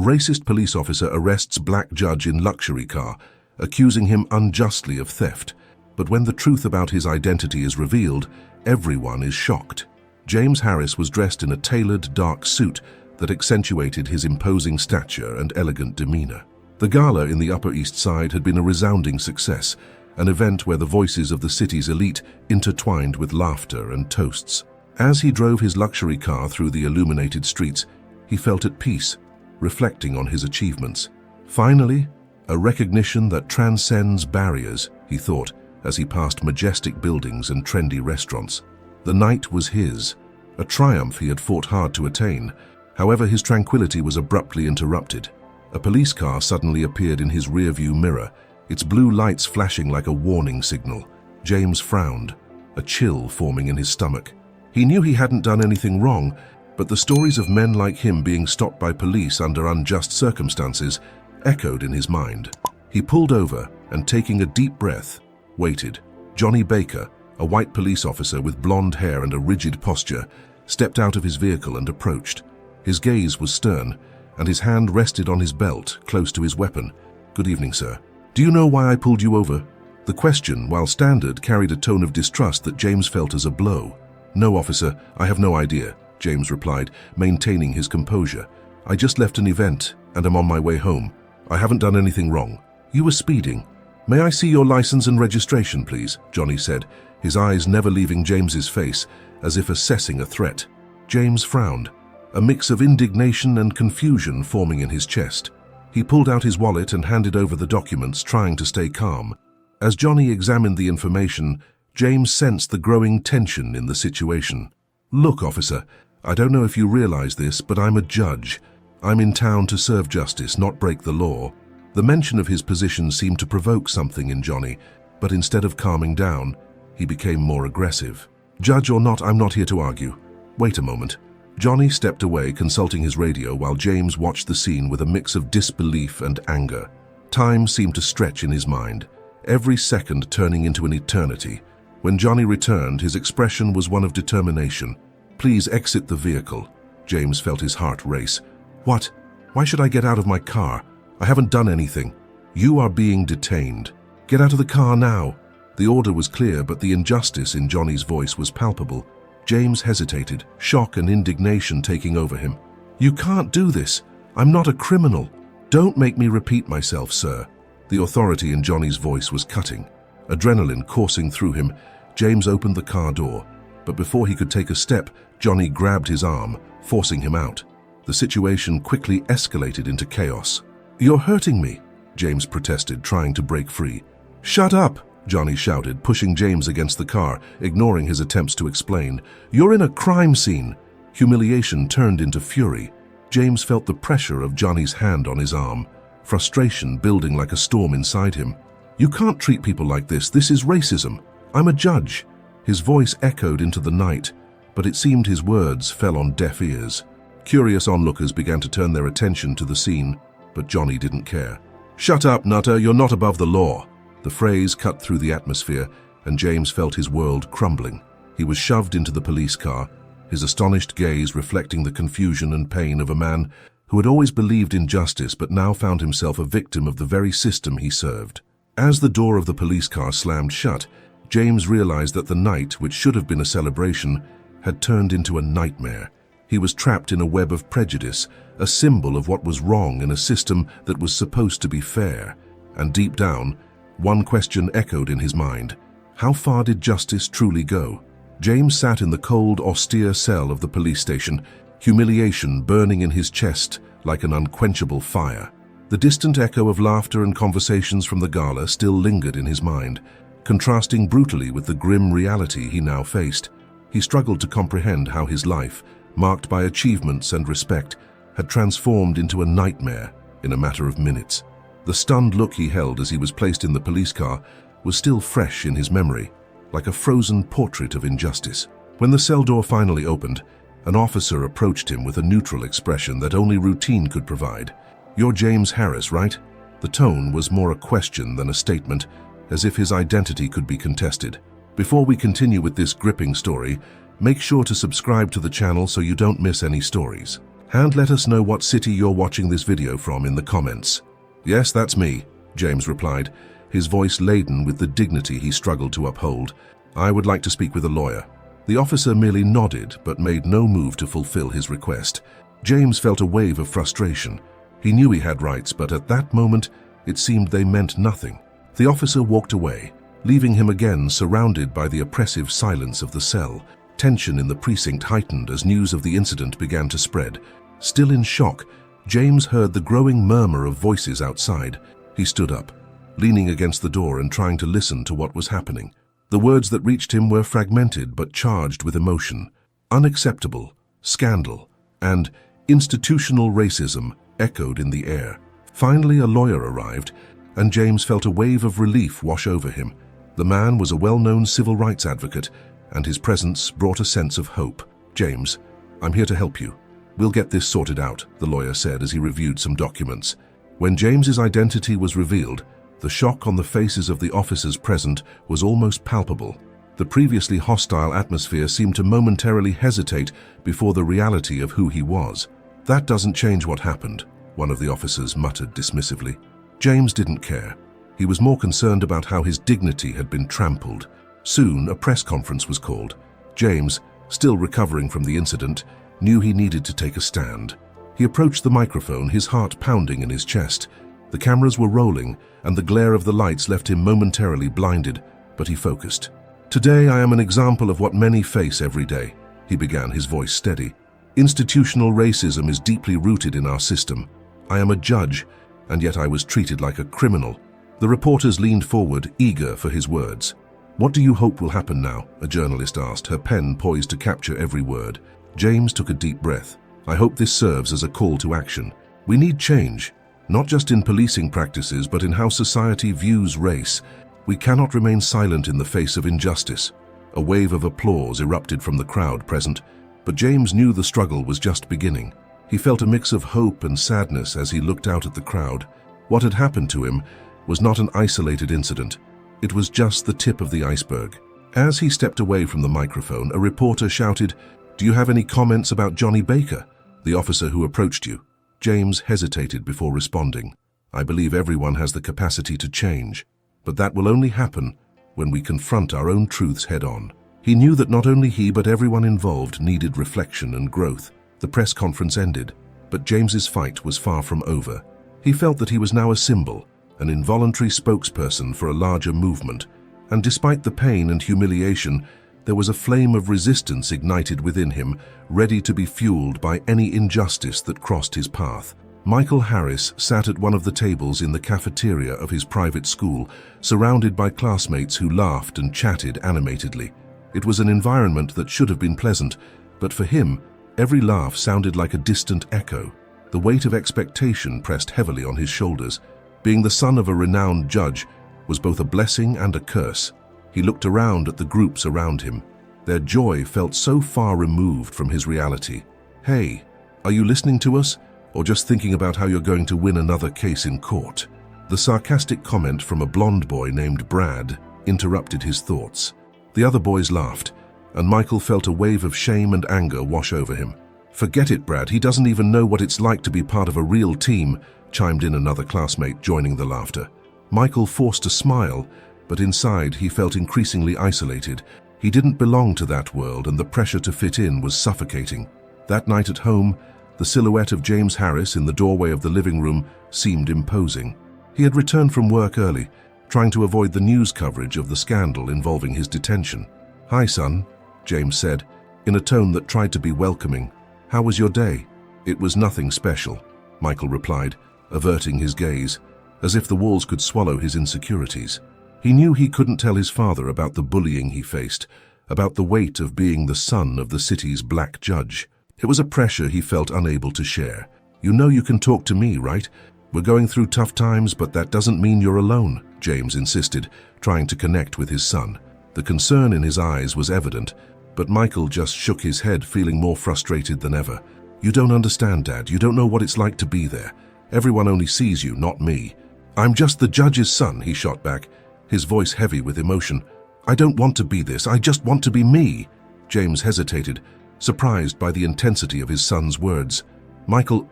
Racist police officer arrests black judge in luxury car, accusing him unjustly of theft. But when the truth about his identity is revealed, everyone is shocked. James Harris was dressed in a tailored dark suit that accentuated his imposing stature and elegant demeanor. The gala in the Upper East Side had been a resounding success, an event where the voices of the city's elite intertwined with laughter and toasts. As he drove his luxury car through the illuminated streets, he felt at peace, reflecting on his achievements. Finally, a recognition that transcends barriers, he thought, as he passed majestic buildings and trendy restaurants. The night was his, a triumph he had fought hard to attain. However, his tranquility was abruptly interrupted. A police car suddenly appeared in his rearview mirror, its blue lights flashing like a warning signal. James frowned, a chill forming in his stomach. He knew he hadn't done anything wrong, but the stories of men like him being stopped by police under unjust circumstances echoed in his mind. He pulled over and, taking a deep breath, waited. Johnny Baker, a white police officer with blonde hair and a rigid posture, stepped out of his vehicle and approached. His gaze was stern, and his hand rested on his belt, close to his weapon. "Good evening, sir. Do you know why I pulled you over?" The question, while standard, carried a tone of distrust that James felt as a blow. "No, officer, I have no idea," James replied, maintaining his composure. "I just left an event, and am on my way home. I haven't done anything wrong." "You were speeding. May I see your license and registration, please?" Johnny said, his eyes never leaving James's face, as if assessing a threat. James frowned, a mix of indignation and confusion forming in his chest. He pulled out his wallet and handed over the documents, trying to stay calm. As Johnny examined the information, James sensed the growing tension in the situation. "Look, officer, I don't know if you realize this, but I'm a judge. I'm in town to serve justice, not break the law." The mention of his position seemed to provoke something in Johnny, but instead of calming down, he became more aggressive. "Judge or not, I'm not here to argue. Wait a moment." Johnny stepped away, consulting his radio, while James watched the scene with a mix of disbelief and anger. Time seemed to stretch in his mind, every second turning into an eternity. When Johnny returned, his expression was one of determination. "Please exit the vehicle." James felt his heart race. "What? Why should I get out of my car? I haven't done anything." "You are being detained. Get out of the car now." The order was clear, but the injustice in Johnny's voice was palpable. James hesitated, shock and indignation taking over him. "You can't do this. I'm not a criminal." "Don't make me repeat myself, sir." The authority in Johnny's voice was cutting. Adrenaline coursing through him, James opened the car door. But before he could take a step, Johnny grabbed his arm, forcing him out. The situation quickly escalated into chaos. "You're hurting me," James protested, trying to break free. "Shut up," Johnny shouted, pushing James against the car, ignoring his attempts to explain. "You're in a crime scene." Humiliation turned into fury. James felt the pressure of Johnny's hand on his arm, frustration building like a storm inside him. "You can't treat people like this. This is racism. I'm a judge." His voice echoed into the night, but it seemed his words fell on deaf ears. Curious onlookers began to turn their attention to the scene, but Johnny didn't care. "Shut up, nutter. You're not above the law." The phrase cut through the atmosphere, and James felt his world crumbling. He was shoved into the police car, his astonished gaze reflecting the confusion and pain of a man who had always believed in justice but now found himself a victim of the very system he served. As the door of the police car slammed shut, James realized that the night, which should have been a celebration, had turned into a nightmare. He was trapped in a web of prejudice, a symbol of what was wrong in a system that was supposed to be fair. And deep down, one question echoed in his mind. How far did justice truly go? James sat in the cold, austere cell of the police station, humiliation burning in his chest like an unquenchable fire. The distant echo of laughter and conversations from the gala still lingered in his mind, contrasting brutally with the grim reality he now faced. He struggled to comprehend how his life, marked by achievements and respect, had transformed into a nightmare in a matter of minutes. The stunned look he held as he was placed in the police car was still fresh in his memory, like a frozen portrait of injustice. When the cell door finally opened, an officer approached him with a neutral expression that only routine could provide. "You're James Harris, right?" The tone was more a question than a statement, as if his identity could be contested. Before we continue with this gripping story, make sure to subscribe to the channel so you don't miss any stories. And let us know what city you're watching this video from in the comments. Yes, that's me, James replied, his voice laden with the dignity he struggled to uphold. I would like to speak with a lawyer. The officer merely nodded but made no move to fulfill his request. James felt a wave of frustration. He knew he had rights, but at that moment, it seemed they meant nothing. The officer walked away, leaving him again surrounded by the oppressive silence of the cell. Tension in the precinct heightened as news of the incident began to spread. Still in shock, James heard the growing murmur of voices outside. He stood up, leaning against the door and trying to listen to what was happening. The words that reached him were fragmented but charged with emotion. Unacceptable, scandal, and institutional racism echoed in the air. Finally, a lawyer arrived, and James felt a wave of relief wash over him. The man was a well-known civil rights advocate, and his presence brought a sense of hope. James, I'm here to help you. We'll get this sorted out, the lawyer said as he reviewed some documents. When James's identity was revealed, the shock on the faces of the officers present was almost palpable. The previously hostile atmosphere seemed to momentarily hesitate before the reality of who he was. That doesn't change what happened, one of the officers muttered dismissively. James didn't care. He was more concerned about how his dignity had been trampled. Soon, a press conference was called. James, still recovering from the incident, knew he needed to take a stand. He approached the microphone, his heart pounding in his chest. The cameras were rolling, and the glare of the lights left him momentarily blinded, but he focused. Today I am an example of what many face every day, he began, his voice steady. Institutional racism is deeply rooted in our system. I am a judge, and yet I was treated like a criminal. The reporters leaned forward, eager for his words. What do you hope will happen now? A journalist asked, her pen poised to capture every word. James took a deep breath. I hope this serves as a call to action. We need change, not just in policing practices, but in how society views race. We cannot remain silent in the face of injustice. A wave of applause erupted from the crowd present, but James knew the struggle was just beginning. He felt a mix of hope and sadness as he looked out at the crowd. What had happened to him was not an isolated incident. It was just the tip of the iceberg. As he stepped away from the microphone, a reporter shouted, "Do you have any comments about Johnny Baker, the officer who approached you?" James hesitated before responding. I believe everyone has the capacity to change, but that will only happen when we confront our own truths head-on. He knew that not only he but everyone involved needed reflection and growth. The press conference ended, but James's fight was far from over. He felt that he was now a symbol, an involuntary spokesperson for a larger movement, and despite the pain and humiliation, there was a flame of resistance ignited within him, ready to be fueled by any injustice that crossed his path. Michael Harris sat at one of the tables in the cafeteria of his private school, surrounded by classmates who laughed and chatted animatedly. It was an environment that should have been pleasant, but for him, every laugh sounded like a distant echo. The weight of expectation pressed heavily on his shoulders. Being the son of a renowned judge was both a blessing and a curse. He looked around at the groups around him. Their joy felt so far removed from his reality. Hey, are you listening to us? Or just thinking about how you're going to win another case in court? The sarcastic comment from a blonde boy named Brad interrupted his thoughts. The other boys laughed, and Michael felt a wave of shame and anger wash over him. Forget it, Brad, he doesn't even know what it's like to be part of a real team, chimed in another classmate, joining the laughter. Michael forced a smile, but inside he felt increasingly isolated. He didn't belong to that world, and the pressure to fit in was suffocating. That night at home, the silhouette of James Harris in the doorway of the living room seemed imposing. He had returned from work early, trying to avoid the news coverage of the scandal involving his detention. "Hi, son," James said, in a tone that tried to be welcoming. "How was your day?" "It was nothing special," Michael replied, averting his gaze, as if the walls could swallow his insecurities. He knew he couldn't tell his father about the bullying he faced, about the weight of being the son of the city's black judge. It was a pressure he felt unable to share. "You know you can talk to me, right? We're going through tough times, but that doesn't mean you're alone," James insisted, trying to connect with his son. The concern in his eyes was evident, but Michael just shook his head, feeling more frustrated than ever. "You don't understand, Dad. You don't know what it's like to be there. Everyone only sees you, not me." "I'm just the judge's son," he shot back, his voice heavy with emotion. "I don't want to be this. I just want to be me." James hesitated, surprised by the intensity of his son's words. Michael,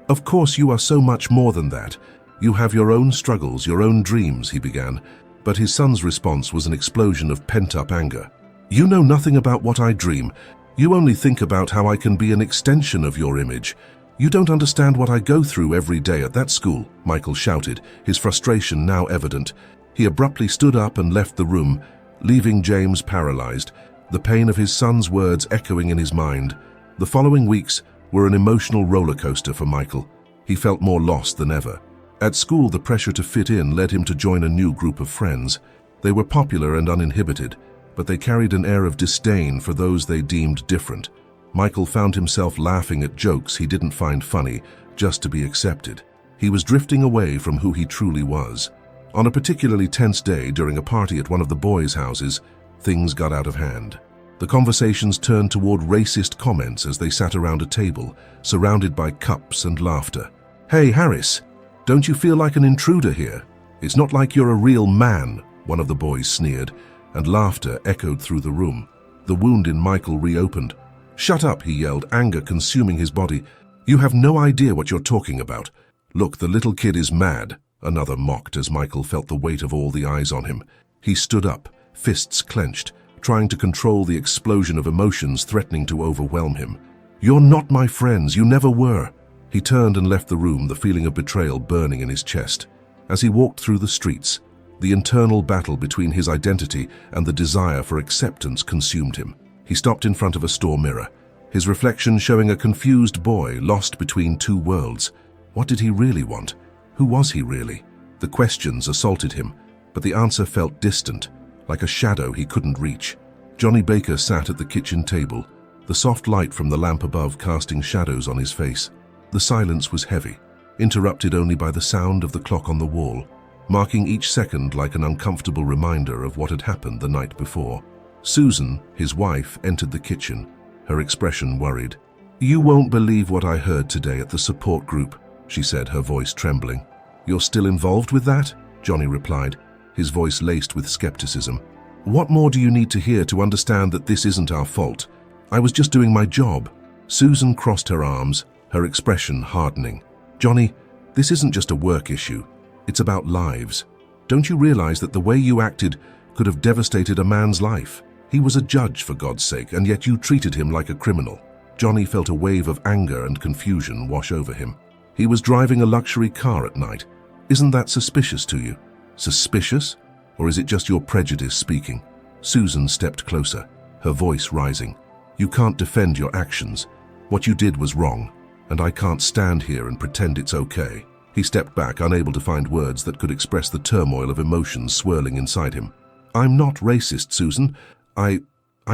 of course you are so much more than that. You have your own struggles, your own dreams, he began, but his son's response was an explosion of pent-up anger. You know nothing about what I dream. You only think about how I can be an extension of your image. You don't understand what I go through every day at that school, Michael shouted, his frustration now evident. He abruptly stood up and left the room, leaving James paralyzed, the pain of his son's words echoing in his mind. The following weeks were an emotional roller coaster for Michael. He felt more lost than ever. At school, the pressure to fit in led him to join a new group of friends. They were popular and uninhibited, but they carried an air of disdain for those they deemed different. Michael found himself laughing at jokes he didn't find funny just to be accepted. He was drifting away from who he truly was. On a particularly tense day during a party at one of the boys' houses, things got out of hand. The conversations turned toward racist comments as they sat around a table, surrounded by cups and laughter. "Hey, Harris, don't you feel like an intruder here? It's not like you're a real man," one of the boys sneered, and laughter echoed through the room. The wound in Michael reopened. "Shut up," he yelled, anger consuming his body. "You have no idea what you're talking about. Look, the little kid is mad," another mocked as Michael felt the weight of all the eyes on him. He stood up, fists clenched, trying to control the explosion of emotions threatening to overwhelm him. "You're not my friends, you never were." He turned and left the room, the feeling of betrayal burning in his chest. As he walked through the streets, the internal battle between his identity and the desire for acceptance consumed him. He stopped in front of a store mirror, his reflection showing a confused boy lost between two worlds. What did he really want? Who was he really? The questions assaulted him, but the answer felt distant, like a shadow he couldn't reach. Johnny Baker sat at the kitchen table, the soft light from the lamp above casting shadows on his face. The silence was heavy, interrupted only by the sound of the clock on the wall, marking each second like an uncomfortable reminder of what had happened the night before. Susan, his wife, entered the kitchen, her expression worried. "You won't believe what I heard today at the support group," she said, her voice trembling. "You're still involved with that?" Johnny replied, his voice laced with skepticism. "What more do you need to hear to understand that this isn't our fault? I was just doing my job." Susan crossed her arms, her expression hardening. "Johnny, this isn't just a work issue. It's about lives. Don't you realize that the way you acted could have devastated a man's life? He was a judge, for God's sake, and yet you treated him like a criminal." Johnny felt a wave of anger and confusion wash over him. "He was driving a luxury car at night. Isn't that suspicious to you?" "Suspicious? Or is it just your prejudice speaking?" Susan stepped closer, her voice rising. "You can't defend your actions. What you did was wrong, and I can't stand here and pretend it's okay." He stepped back, unable to find words that could express the turmoil of emotions swirling inside him. "I'm not racist, Susan. I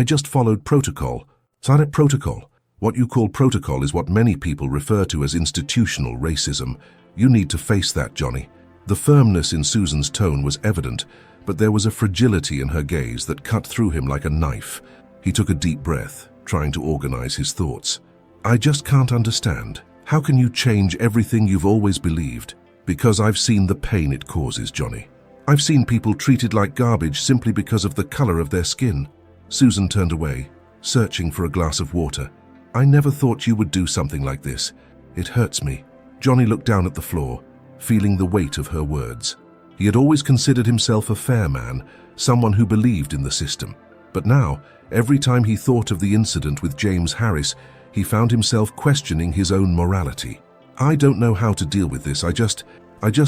just followed protocol." "Silent protocol? What you call protocol is what many people refer to as institutional racism. You need to face that, Johnny." The firmness in Susan's tone was evident, but there was a fragility in her gaze that cut through him like a knife. He took a deep breath, trying to organize his thoughts. "I just can't understand. How can you change everything you've always believed? Because I've seen the pain it causes, Johnny. I've seen people treated like garbage simply because of the color of their skin." Susan turned away, searching for a glass of water. "I never thought you would do something like this. It hurts me." Johnny looked down at the floor, feeling the weight of her words. He had always considered himself a fair man, someone who believed in the system. But now, every time he thought of the incident with James Harris, he found himself questioning his own morality. "I don't know how to deal with this. I just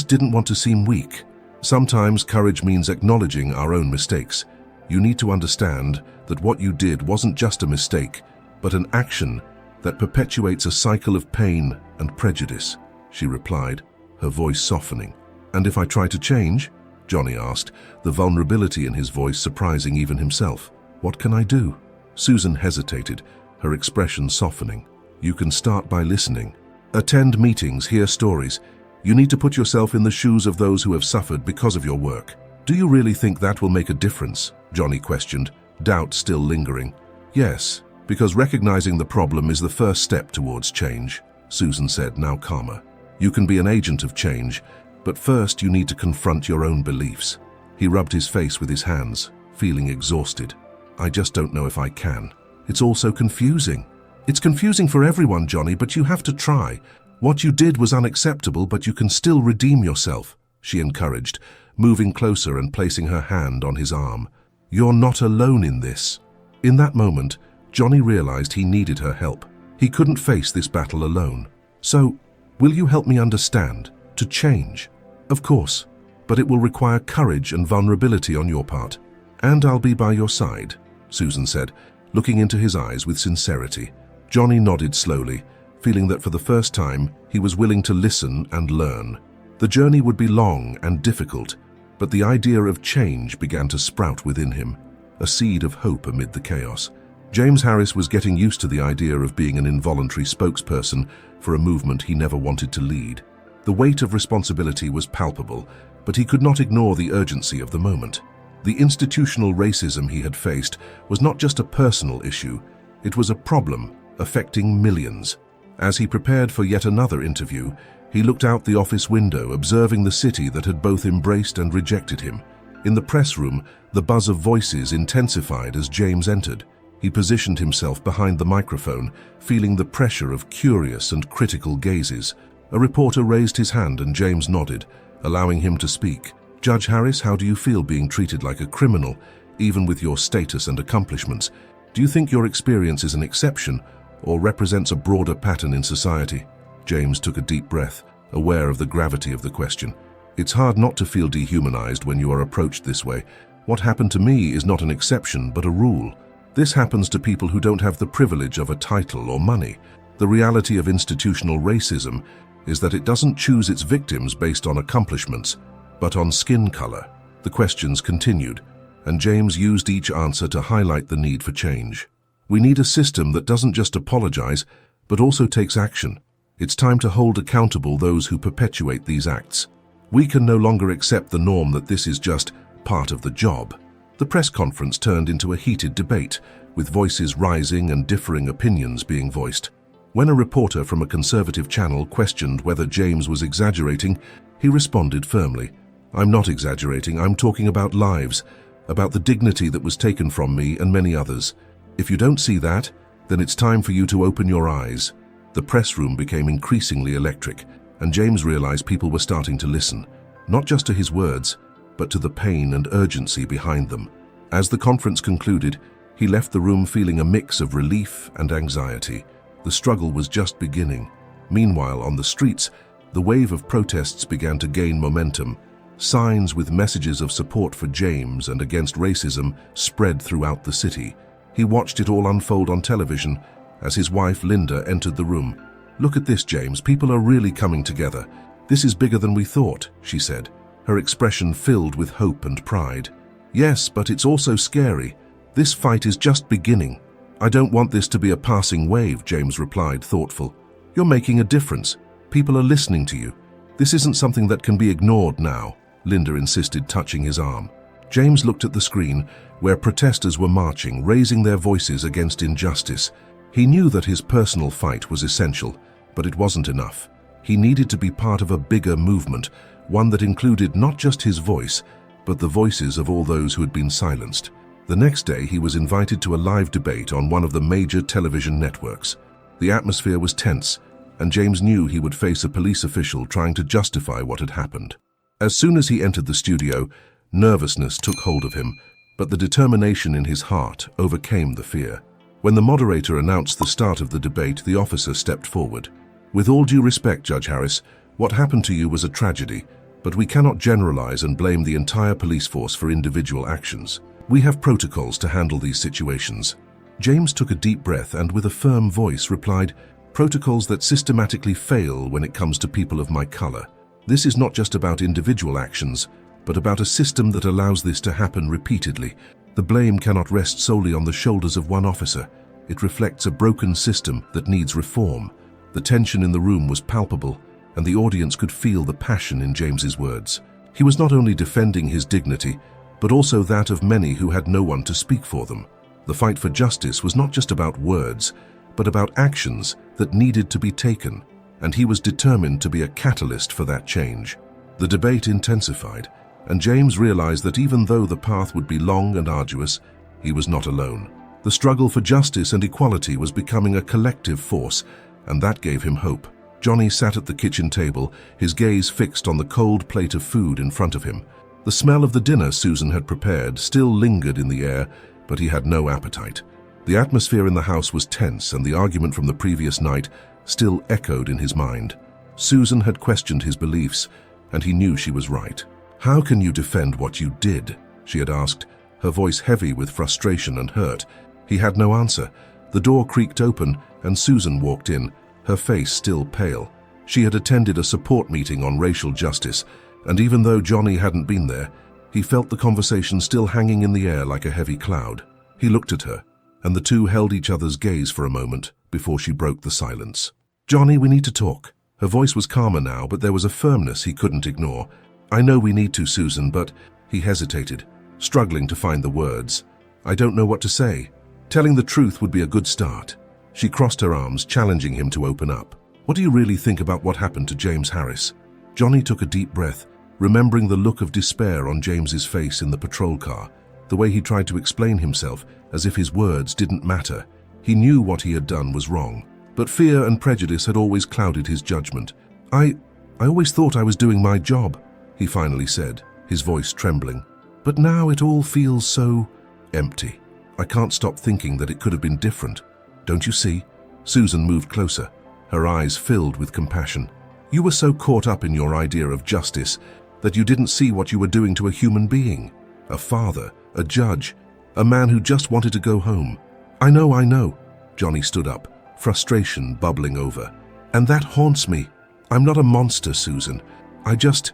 didn't want to seem weak. Sometimes courage means acknowledging our own mistakes. You need to understand that what you did wasn't just a mistake, but an action that perpetuates a cycle of pain and prejudice," she replied, her voice softening. "And if I try to change?" Johnny asked, the vulnerability in his voice surprising even himself. "What can I do?" Susan hesitated, her expression softening. "You can start by listening. Attend meetings, hear stories. You need to put yourself in the shoes of those who have suffered because of your work." "Do you really think that will make a difference?" Johnny questioned, doubt still lingering. "Yes, because recognizing the problem is the first step towards change," Susan said, now calmer. "You can be an agent of change, but first you need to confront your own beliefs." He rubbed his face with his hands, feeling exhausted. "I just don't know if I can. It's all so confusing." It's confusing for everyone, Johnny, but you have to try. What you did was unacceptable, but you can still redeem yourself, she encouraged, moving closer and placing her hand on his arm. You're not alone in this. In that moment, Johnny realized he needed her help. He couldn't face this battle alone. So, will you help me understand? To change? Of course, but it will require courage and vulnerability on your part. And I'll be by your side, Susan said, looking into his eyes with sincerity. Johnny nodded slowly, feeling that for the first time he was willing to listen and learn. The journey would be long and difficult, but the idea of change began to sprout within him, a seed of hope amid the chaos. James Harris was getting used to the idea of being an involuntary spokesperson for a movement he never wanted to lead. The weight of responsibility was palpable, but he could not ignore the urgency of the moment. The institutional racism he had faced was not just a personal issue, it was a problem affecting millions. As he prepared for yet another interview, he looked out the office window, observing the city that had both embraced and rejected him. In the press room, the buzz of voices intensified as James entered. He positioned himself behind the microphone, feeling the pressure of curious and critical gazes. A reporter raised his hand and James nodded, allowing him to speak. Judge Harris, how do you feel being treated like a criminal, even with your status and accomplishments? Do you think your experience is an exception or represents a broader pattern in society? James took a deep breath, aware of the gravity of the question. It's hard not to feel dehumanized when you are approached this way. What happened to me is not an exception, but a rule. This happens to people who don't have the privilege of a title or money. The reality of institutional racism is that it doesn't choose its victims based on accomplishments, but on skin color. The questions continued, and James used each answer to highlight the need for change. We need a system that doesn't just apologize, but also takes action. It's time to hold accountable those who perpetuate these acts. We can no longer accept the norm that this is just part of the job. The press conference turned into a heated debate, with voices rising and differing opinions being voiced. When a reporter from a conservative channel questioned whether James was exaggerating, he responded firmly, "I'm not exaggerating, I'm talking about lives, about the dignity that was taken from me and many others. If you don't see that, then it's time for you to open your eyes." The press room became increasingly electric, and James realized people were starting to listen, not just to his words, but to the pain and urgency behind them. As the conference concluded, he left the room feeling a mix of relief and anxiety. The struggle was just beginning. Meanwhile, on the streets, the wave of protests began to gain momentum. Signs with messages of support for James and against racism spread throughout the city. He watched it all unfold on television as his wife Linda entered the room. "Look at this, James. People are really coming together. This is bigger than we thought," she said, her expression filled with hope and pride. "Yes, but it's also scary. This fight is just beginning." "I don't want this to be a passing wave," James replied, thoughtful. "You're making a difference. People are listening to you. This isn't something that can be ignored now," Linda insisted, touching his arm. James looked at the screen, where protesters were marching, raising their voices against injustice. He knew that his personal fight was essential, but it wasn't enough. He needed to be part of a bigger movement, one that included not just his voice, but the voices of all those who had been silenced. The next day, he was invited to a live debate on one of the major television networks. The atmosphere was tense, and James knew he would face a police official trying to justify what had happened. As soon as he entered the studio, nervousness took hold of him, but the determination in his heart overcame the fear. When the moderator announced the start of the debate, the officer stepped forward. "With all due respect, Judge Harris, what happened to you was a tragedy, but we cannot generalize and blame the entire police force for individual actions. We have protocols to handle these situations." James took a deep breath and with a firm voice replied, "Protocols that systematically fail when it comes to people of my color. This is not just about individual actions, but about a system that allows this to happen repeatedly. The blame cannot rest solely on the shoulders of one officer. It reflects a broken system that needs reform." The tension in the room was palpable, and the audience could feel the passion in James's words. He was not only defending his dignity, but also that of many who had no one to speak for them. The fight for justice was not just about words, but about actions that needed to be taken, and he was determined to be a catalyst for that change. The debate intensified, and James realized that even though the path would be long and arduous, he was not alone. The struggle for justice and equality was becoming a collective force, and that gave him hope. Johnny sat at the kitchen table, his gaze fixed on the cold plate of food in front of him. The smell of the dinner Susan had prepared still lingered in the air, but he had no appetite. The atmosphere in the house was tense, and the argument from the previous night still echoed in his mind. Susan had questioned his beliefs, and he knew she was right. "How can you defend what you did?" she had asked, her voice heavy with frustration and hurt. He had no answer. The door creaked open, and Susan walked in, her face still pale. She had attended a support meeting on racial justice, and even though Johnny hadn't been there, he felt the conversation still hanging in the air like a heavy cloud. He looked at her, and the two held each other's gaze for a moment before she broke the silence. "Johnny, we need to talk." Her voice was calmer now, but there was a firmness he couldn't ignore. "I know we need to, Susan, but—" He hesitated, struggling to find the words. "I don't know what to say. Telling the truth would be a good start." She crossed her arms, challenging him to open up. "What do you really think about what happened to James Harris?" Johnny took a deep breath, remembering the look of despair on James's face in the patrol car, the way he tried to explain himself as if his words didn't matter. He knew what he had done was wrong, but fear and prejudice had always clouded his judgment. I always thought I was doing my job," he finally said, his voice trembling. "But now it all feels so empty. I can't stop thinking that it could have been different. Don't you see?" Susan moved closer, her eyes filled with compassion. "You were so caught up in your idea of justice that you didn't see what you were doing to a human being, a father, a judge, a man who just wanted to go home." I know. Johnny stood up, frustration bubbling over. "And that haunts me. I'm not a monster, Susan. I just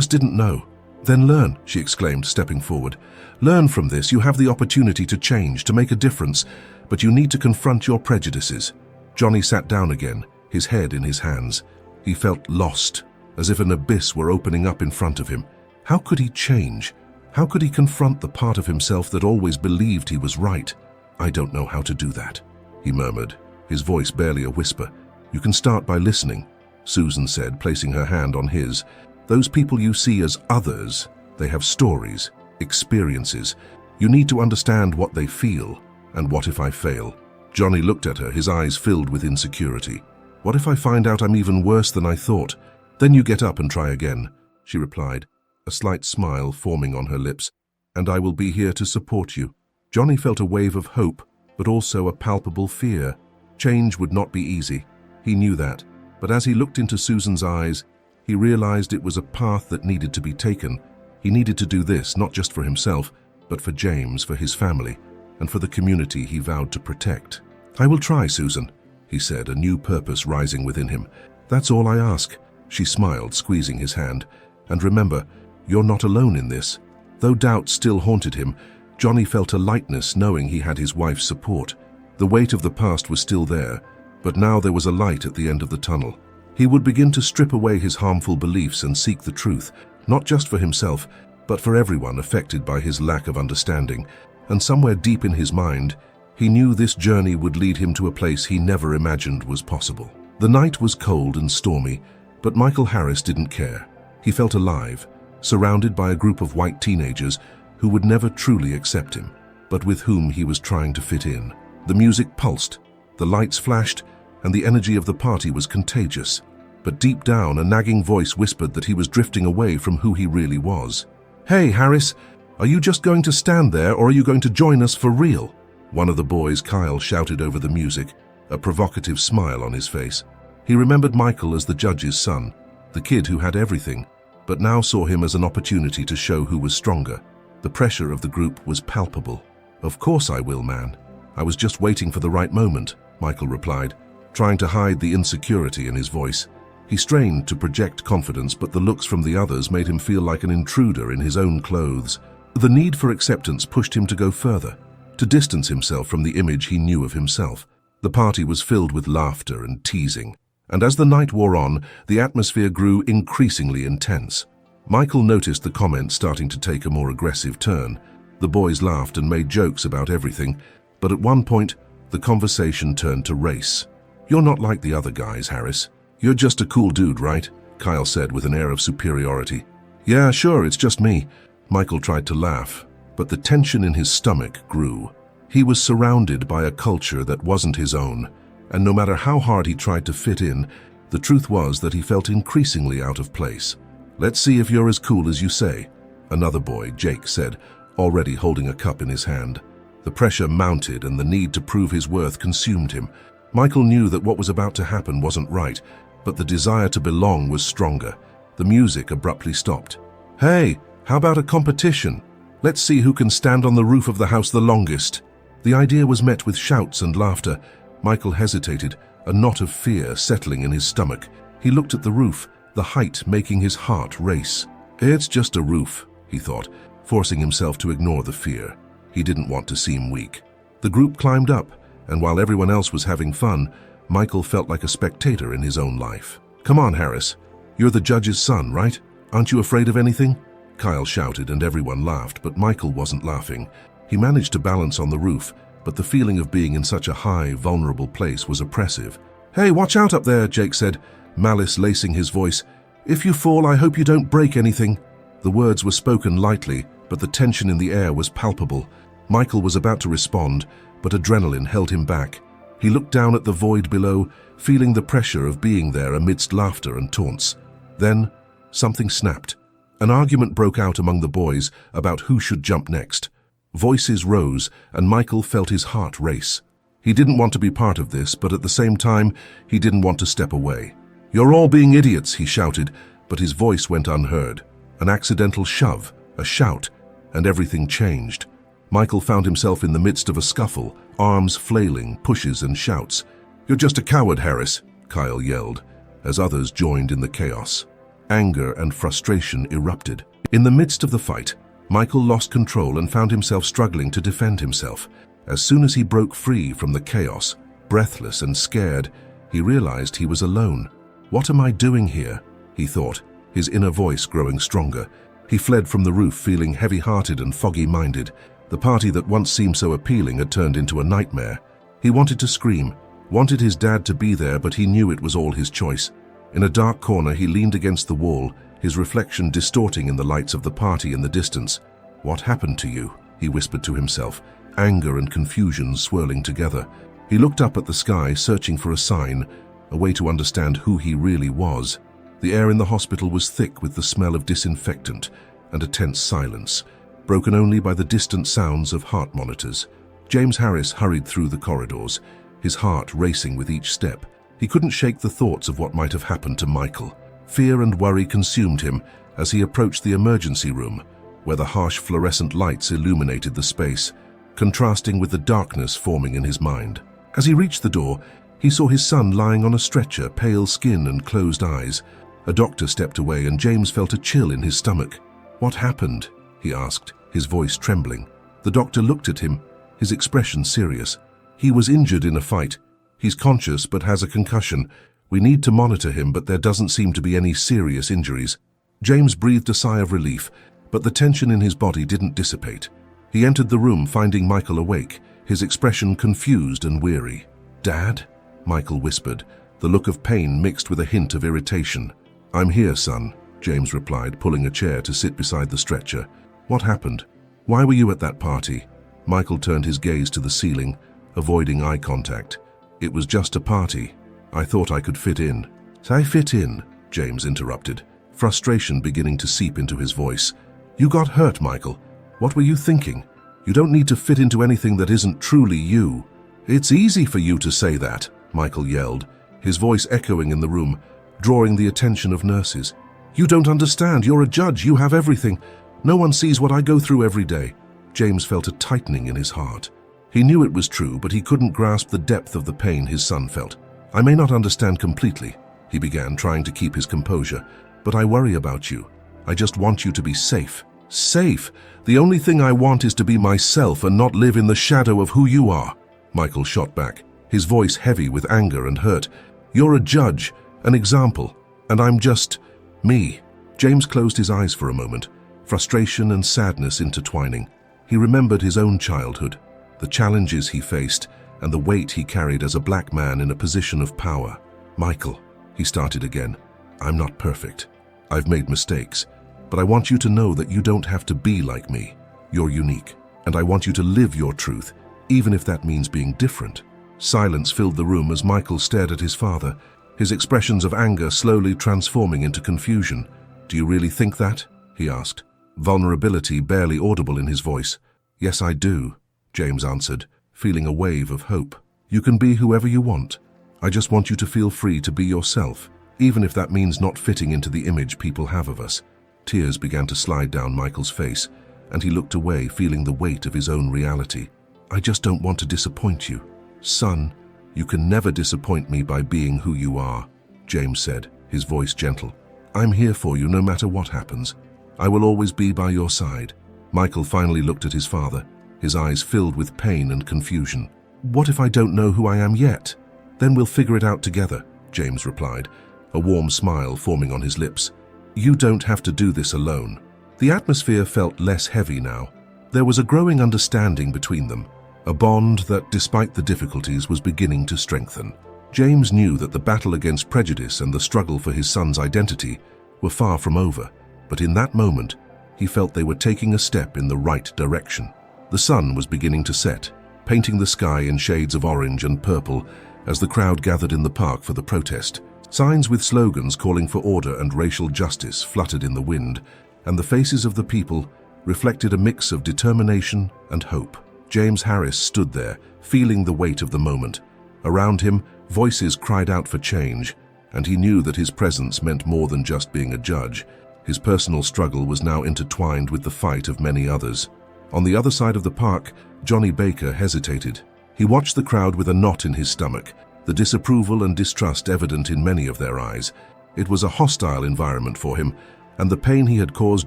didn't know." "Then learn," she exclaimed, stepping forward. "Learn from this. You have the opportunity to change, to make a difference, but you need to confront your prejudices." Johnny sat down again, his head in his hands. He felt lost, as if an abyss were opening up in front of him. How could he change? How could he confront the part of himself that always believed he was right? "I don't know how to do that," he murmured, his voice barely a whisper. "You can start by listening," Susan said, placing her hand on his. "Those people you see as others, they have stories, experiences. You need to understand what they feel. And what if I fail?" Johnny looked at her, his eyes filled with insecurity. "What if I find out I'm even worse than I thought?" "Then you get up and try again," she replied, a slight smile forming on her lips. "And I will be here to support you." Johnny felt a wave of hope, but also a palpable fear. Change would not be easy. He knew that. But as he looked into Susan's eyes, he realized it was a path that needed to be taken. He needed to do this, not just for himself, but for James, for his family, and for the community he vowed to protect. "I will try, Susan," he said, a new purpose rising within him. "That's all I ask." She smiled, squeezing his hand. "And remember, you're not alone in this." Though doubt still haunted him, Johnny felt a lightness knowing he had his wife's support. The weight of the past was still there, but now there was a light at the end of the tunnel. He would begin to strip away his harmful beliefs and seek the truth, not just for himself, but for everyone affected by his lack of understanding. And somewhere deep in his mind, he knew this journey would lead him to a place he never imagined was possible. The night was cold and stormy, but Michael Harris didn't care. He felt alive, surrounded by a group of white teenagers who would never truly accept him, but with whom he was trying to fit in. The music pulsed, the lights flashed, and the energy of the party was contagious. But deep down, a nagging voice whispered that he was drifting away from who he really was. "Hey, Harris, are you just going to stand there, or are you going to join us for real?" One of the boys, Kyle, shouted over the music, a provocative smile on his face. He remembered Michael as the judge's son, the kid who had everything, but now saw him as an opportunity to show who was stronger. The pressure of the group was palpable. "Of course I will, man. I was just waiting for the right moment," Michael replied, trying to hide the insecurity in his voice. He strained to project confidence, but the looks from the others made him feel like an intruder in his own clothes. The need for acceptance pushed him to go further, to distance himself from the image he knew of himself. The party was filled with laughter and teasing, and as the night wore on, the atmosphere grew increasingly intense. Michael noticed the comments starting to take a more aggressive turn. The boys laughed and made jokes about everything, but at one point, the conversation turned to race. "You're not like the other guys, Harris. You're just a cool dude, right?" Kyle said with an air of superiority. "Yeah, sure, it's just me." Michael tried to laugh, but the tension in his stomach grew. He was surrounded by a culture that wasn't his own, and no matter how hard he tried to fit in, the truth was that he felt increasingly out of place. "Let's see if you're as cool as you say," another boy, Jake, said, already holding a cup in his hand. The pressure mounted and the need to prove his worth consumed him. Michael knew that what was about to happen wasn't right, but the desire to belong was stronger. The music abruptly stopped. "Hey, how about a competition? Let's see who can stand on the roof of the house the longest." The idea was met with shouts and laughter. Michael hesitated, a knot of fear settling in his stomach. He looked at the roof, the height making his heart race. "It's just a roof," he thought, forcing himself to ignore the fear. He didn't want to seem weak. The group climbed up, and while everyone else was having fun, Michael felt like a spectator in his own life. "Come on, Harris. You're the judge's son, right? Aren't you afraid of anything?" Kyle shouted, and everyone laughed, but Michael wasn't laughing. He managed to balance on the roof, but the feeling of being in such a high, vulnerable place was oppressive. "Hey, watch out up there," Jake said, malice lacing his voice. "If you fall, I hope you don't break anything." The words were spoken lightly, but the tension in the air was palpable. Michael was about to respond, but adrenaline held him back. He looked down at the void below, feeling the pressure of being there amidst laughter and taunts. Then, something snapped. An argument broke out among the boys about who should jump next. Voices rose, and Michael felt his heart race. He didn't want to be part of this, but at the same time, he didn't want to step away. "You're all being idiots," he shouted, but his voice went unheard. An accidental shove, a shout, and everything changed. Michael found himself in the midst of a scuffle, arms flailing, pushes and shouts. "You're just a coward, Harris," Kyle yelled, as others joined in the chaos. Anger and frustration erupted. In the midst of the fight, Michael lost control and found himself struggling to defend himself. As soon as he broke free from the chaos, breathless and scared, he realized he was alone. "What am I doing here?" he thought, his inner voice growing stronger. He fled from the roof feeling heavy-hearted and foggy-minded. The party that once seemed so appealing had turned into a nightmare. He wanted to scream, wanted his dad to be there, but he knew it was all his choice. In a dark corner, he leaned against the wall, his reflection distorting in the lights of the party in the distance. "What happened to you?" he whispered to himself, anger and confusion swirling together. He looked up at the sky, searching for a sign, a way to understand who he really was. The air in the hospital was thick with the smell of disinfectant and a tense silence, broken only by the distant sounds of heart monitors. James Harris hurried through the corridors, his heart racing with each step. He couldn't shake the thoughts of what might have happened to Michael. Fear and worry consumed him as he approached the emergency room, where the harsh fluorescent lights illuminated the space, contrasting with the darkness forming in his mind. As he reached the door, he saw his son lying on a stretcher, pale skin and closed eyes. A doctor stepped away and James felt a chill in his stomach. "What happened?" he asked, his voice trembling. The doctor looked at him, his expression serious. "He was injured in a fight. He's conscious but has a concussion. We need to monitor him, but there doesn't seem to be any serious injuries." James breathed a sigh of relief, but the tension in his body didn't dissipate. He entered the room, finding Michael awake, his expression confused and weary. "Dad?" Michael whispered, the look of pain mixed with a hint of irritation. "I'm here, son," James replied, pulling a chair to sit beside the stretcher. "What happened? Why were you at that party?" Michael turned his gaze to the ceiling, avoiding eye contact. "It was just a party. I thought I could fit in." "Say fit in," James interrupted, frustration beginning to seep into his voice. "You got hurt, Michael. What were you thinking? You don't need to fit into anything that isn't truly you." "It's easy for you to say that," Michael yelled, his voice echoing in the room, drawing the attention of nurses. "You don't understand. You're a judge. You have everything. No one sees what I go through every day." James felt a tightening in his heart. He knew it was true, but he couldn't grasp the depth of the pain his son felt. "I may not understand completely," he began, trying to keep his composure, "but I worry about you. I just want you to be safe." "Safe? The only thing I want is to be myself and not live in the shadow of who you are," Michael shot back, his voice heavy with anger and hurt. "You're a judge, an example, and I'm just me." James closed his eyes for a moment, frustration and sadness intertwining. He remembered his own childhood, the challenges he faced, and the weight he carried as a black man in a position of power. "Michael," he started again, "I'm not perfect. I've made mistakes, but I want you to know that you don't have to be like me. You're unique, and I want you to live your truth, even if that means being different. Silence filled the room as Michael stared at his father, his expressions of anger slowly transforming into confusion. "Do you really think that?" he asked, vulnerability barely audible in his voice. "Yes, I do," James answered, feeling a wave of hope. "You can be whoever you want. I just want you to feel free to be yourself, even if that means not fitting into the image people have of us." Tears began to slide down Michael's face, and he looked away, feeling the weight of his own reality. "I just don't want to disappoint you." "Son, you can never disappoint me by being who you are," James said, his voice gentle. "I'm here for you no matter what happens. I will always be by your side." Michael finally looked at his father, his eyes filled with pain and confusion. "What if I don't know who I am yet?" "Then we'll figure it out together," James replied, a warm smile forming on his lips. "You don't have to do this alone." The atmosphere felt less heavy now. There was a growing understanding between them, a bond that, despite the difficulties, was beginning to strengthen. James knew that the battle against prejudice and the struggle for his son's identity were far from over, but in that moment, he felt they were taking a step in the right direction. The sun was beginning to set, painting the sky in shades of orange and purple as the crowd gathered in the park for the protest. Signs with slogans calling for order and racial justice fluttered in the wind, and the faces of the people reflected a mix of determination and hope. James Harris stood there, feeling the weight of the moment. Around him, voices cried out for change, and he knew that his presence meant more than just being a judge. His personal struggle was now intertwined with the fight of many others. On the other side of the park, Johnny Baker hesitated. He watched the crowd with a knot in his stomach, the disapproval and distrust evident in many of their eyes. It was a hostile environment for him, and the pain he had caused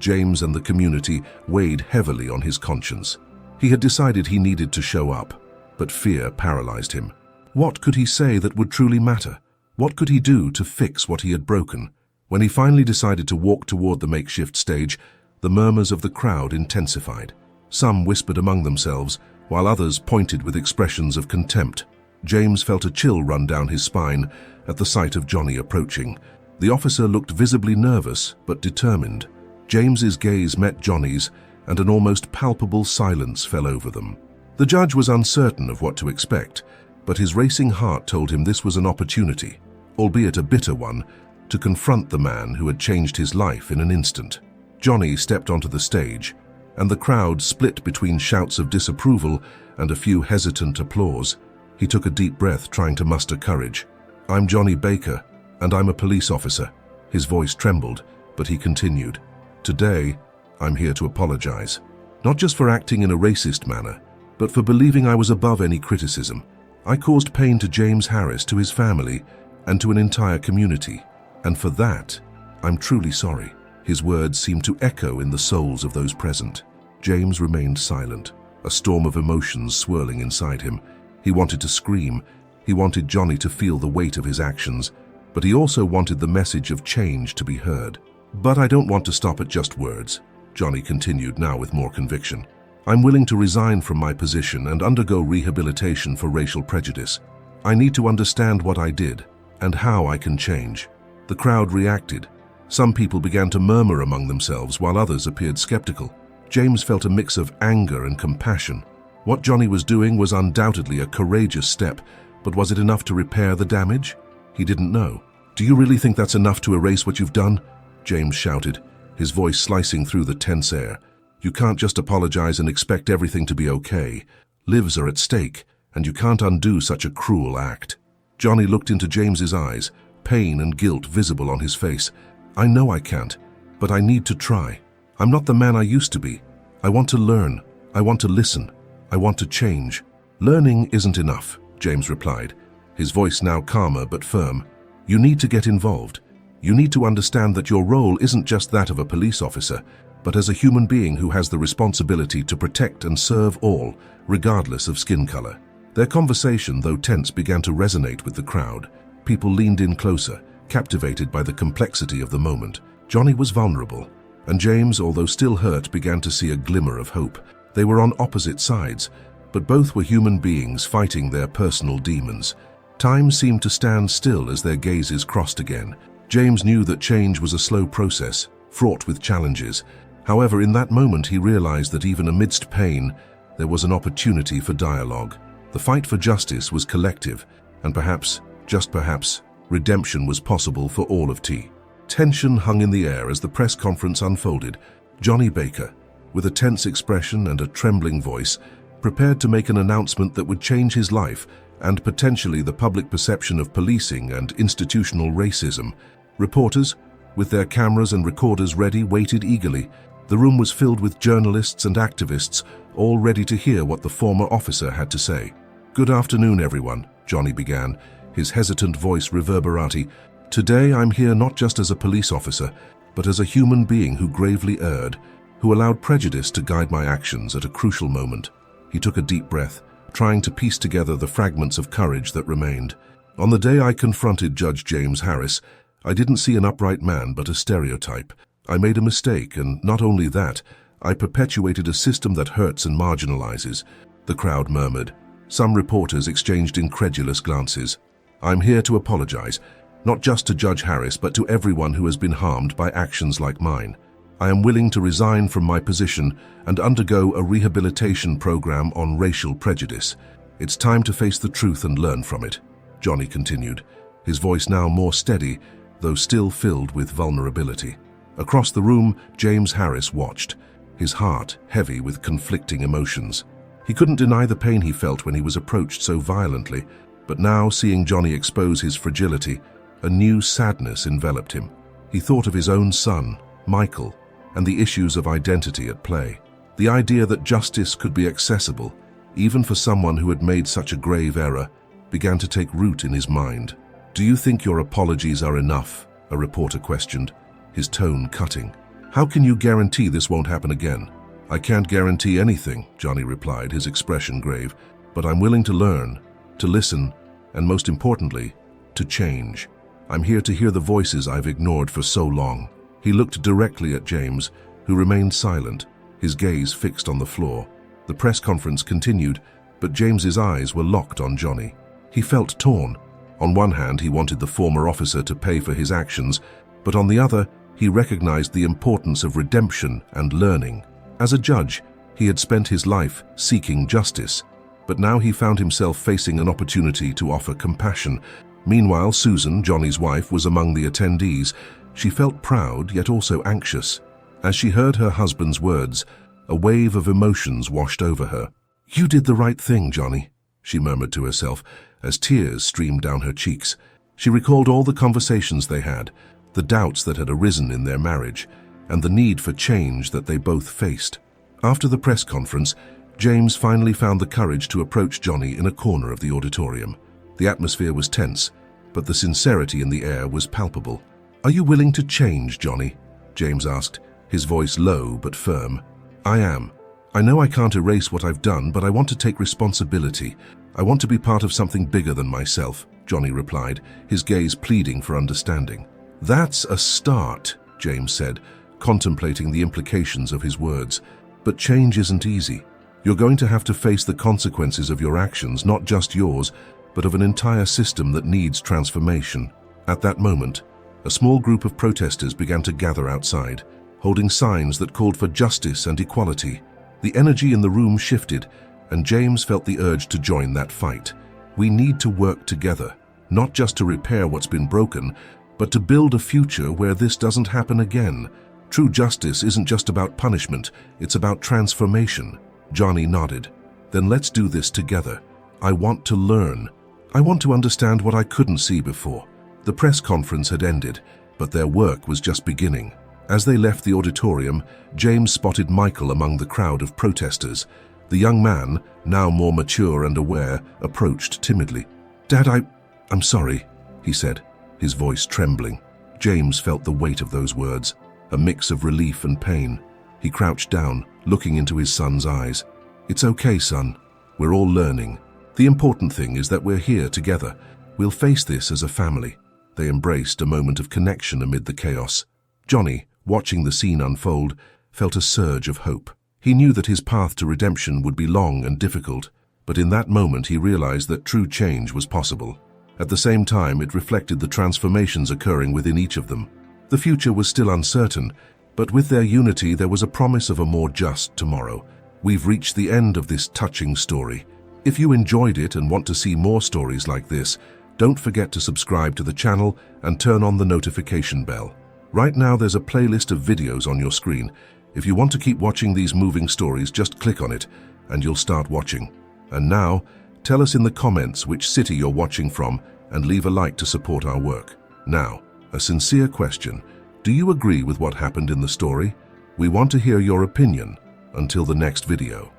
James and the community weighed heavily on his conscience. He had decided he needed to show up, but fear paralyzed him. What could he say that would truly matter? What could he do to fix what he had broken? When he finally decided to walk toward the makeshift stage, the murmurs of the crowd intensified. Some whispered among themselves, while others pointed with expressions of contempt. James felt a chill run down his spine at the sight of Johnny approaching. The officer looked visibly nervous but determined. James's gaze met Johnny's, and an almost palpable silence fell over them. The judge was uncertain of what to expect, but his racing heart told him this was an opportunity, albeit a bitter one, to confront the man who had changed his life in an instant. Johnny stepped onto the stage, and the crowd split between shouts of disapproval and a few hesitant applause. He took a deep breath, trying to muster courage. "I'm Johnny Baker, and I'm a police officer." His voice trembled, but he continued. "Today, I'm here to apologize. Not just for acting in a racist manner, but for believing I was above any criticism. I caused pain to James Harris, to his family, and to an entire community. And for that, I'm truly sorry." His words seemed to echo in the souls of those present. James remained silent, a storm of emotions swirling inside him. He wanted to scream. He wanted Johnny to feel the weight of his actions, but he also wanted the message of change to be heard. "But I don't want to stop at just words," Johnny continued, now with more conviction. "I'm willing to resign from my position and undergo rehabilitation for racial prejudice. I need to understand what I did and how I can change." The crowd reacted. Some people began to murmur among themselves, while others appeared skeptical. James felt a mix of anger and compassion. What Johnny was doing was undoubtedly a courageous step, but was it enough to repair the damage? He didn't know. "Do you really think that's enough to erase what you've done?" James shouted, his voice slicing through the tense air. "You can't just apologize and expect everything to be okay. Lives are at stake, and you can't undo such a cruel act." Johnny looked into James's eyes, pain and guilt visible on his face. "I know I can't, but I need to try. I'm not the man I used to be. I want to learn. I want to listen. I want to change." "Learning isn't enough," James replied, his voice now calmer but firm. "You need to get involved. You need to understand that your role isn't just that of a police officer, but as a human being who has the responsibility to protect and serve all, regardless of skin color." Their conversation, though tense, began to resonate with the crowd. People leaned in closer, captivated by the complexity of the moment. Johnny was vulnerable, and James, although still hurt, began to see a glimmer of hope. They were on opposite sides, but both were human beings fighting their personal demons. Time seemed to stand still as their gazes crossed again. James knew that change was a slow process, fraught with challenges. However, in that moment he realized that even amidst pain, there was an opportunity for dialogue. The fight for justice was collective, and perhaps, just perhaps, redemption was possible for all of T. Tension hung in the air as the press conference unfolded. Johnny Baker, with a tense expression and a trembling voice, prepared to make an announcement that would change his life and potentially the public perception of policing and institutional racism. Reporters, with their cameras and recorders ready, waited eagerly. The room was filled with journalists and activists, all ready to hear what the former officer had to say. "Good afternoon, everyone," Johnny began, his hesitant voice reverberating. "Today I'm here not just as a police officer, but as a human being who gravely erred, who allowed prejudice to guide my actions at a crucial moment." He took a deep breath, trying to piece together the fragments of courage that remained. "On the day I confronted Judge James Harris, I didn't see an upright man but a stereotype. I made a mistake, and not only that, I perpetuated a system that hurts and marginalizes." The crowd murmured. Some reporters exchanged incredulous glances. "I'm here to apologize, not just to Judge Harris, but to everyone who has been harmed by actions like mine. I am willing to resign from my position and undergo a rehabilitation program on racial prejudice. It's time to face the truth and learn from it," Johnny continued, his voice now more steady, though still filled with vulnerability. Across the room, James Harris watched, his heart heavy with conflicting emotions. He couldn't deny the pain he felt when he was approached so violently, but now, seeing Johnny expose his fragility, a new sadness enveloped him. He thought of his own son, Michael, and the issues of identity at play. The idea that justice could be accessible, even for someone who had made such a grave error, began to take root in his mind. "Do you think your apologies are enough?" a reporter questioned, his tone cutting. "How can you guarantee this won't happen again?" "I can't guarantee anything," Johnny replied, his expression grave, "but I'm willing to learn, to listen, and most importantly, to change. I'm here to hear the voices I've ignored for so long." He looked directly at James, who remained silent, his gaze fixed on the floor. The press conference continued, but James's eyes were locked on Johnny. He felt torn. On one hand, he wanted the former officer to pay for his actions, but on the other, he recognized the importance of redemption and learning. As a judge, he had spent his life seeking justice, but now he found himself facing an opportunity to offer compassion. Meanwhile, Susan, Johnny's wife, was among the attendees. She felt proud, yet also anxious. As she heard her husband's words, a wave of emotions washed over her. "You did the right thing, Johnny," she murmured to herself, as tears streamed down her cheeks. She recalled all the conversations they had, the doubts that had arisen in their marriage, and the need for change that they both faced. After the press conference, James finally found the courage to approach Johnny in a corner of the auditorium. The atmosphere was tense, but the sincerity in the air was palpable. "Are you willing to change, Johnny?" James asked, his voice low but firm. "I am. I know I can't erase what I've done, but I want to take responsibility. I want to be part of something bigger than myself," Johnny replied, his gaze pleading for understanding. "That's a start," James said, contemplating the implications of his words. "But change isn't easy. You're going to have to face the consequences of your actions, not just yours, but of an entire system that needs transformation." At that moment, a small group of protesters began to gather outside, holding signs that called for justice and equality. The energy in the room shifted, and James felt the urge to join that fight. "We need to work together, not just to repair what's been broken, but to build a future where this doesn't happen again. True justice isn't just about punishment, it's about transformation." Johnny nodded. "Then let's do this together. I want to learn. I want to understand what I couldn't see before." The press conference had ended, but their work was just beginning. As they left the auditorium, James spotted Michael among the crowd of protesters. The young man, now more mature and aware, approached timidly. "Dad, I'm sorry," he said, his voice trembling. James felt the weight of those words, a mix of relief and pain. He crouched down, looking into his son's eyes. "It's okay, son. We're all learning. The important thing is that we're here together. We'll face this as a family." They embraced, a moment of connection amid the chaos. Johnny, watching the scene unfold, felt a surge of hope. He knew that his path to redemption would be long and difficult, but in that moment he realized that true change was possible. At the same time, it reflected the transformations occurring within each of them. The future was still uncertain, but with their unity there was a promise of a more just tomorrow, We've reached the end of this touching story. If you enjoyed it and want to see more stories like this, don't forget to subscribe to the channel and turn on the notification bell. Right now there's a playlist of videos on your screen. If you want to keep watching these moving stories, just click on it and you'll start watching. And now, tell us in the comments which city you're watching from and leave a like to support our work. Now, a sincere question. Do you agree with what happened in the story? We want to hear your opinion. Until the next video.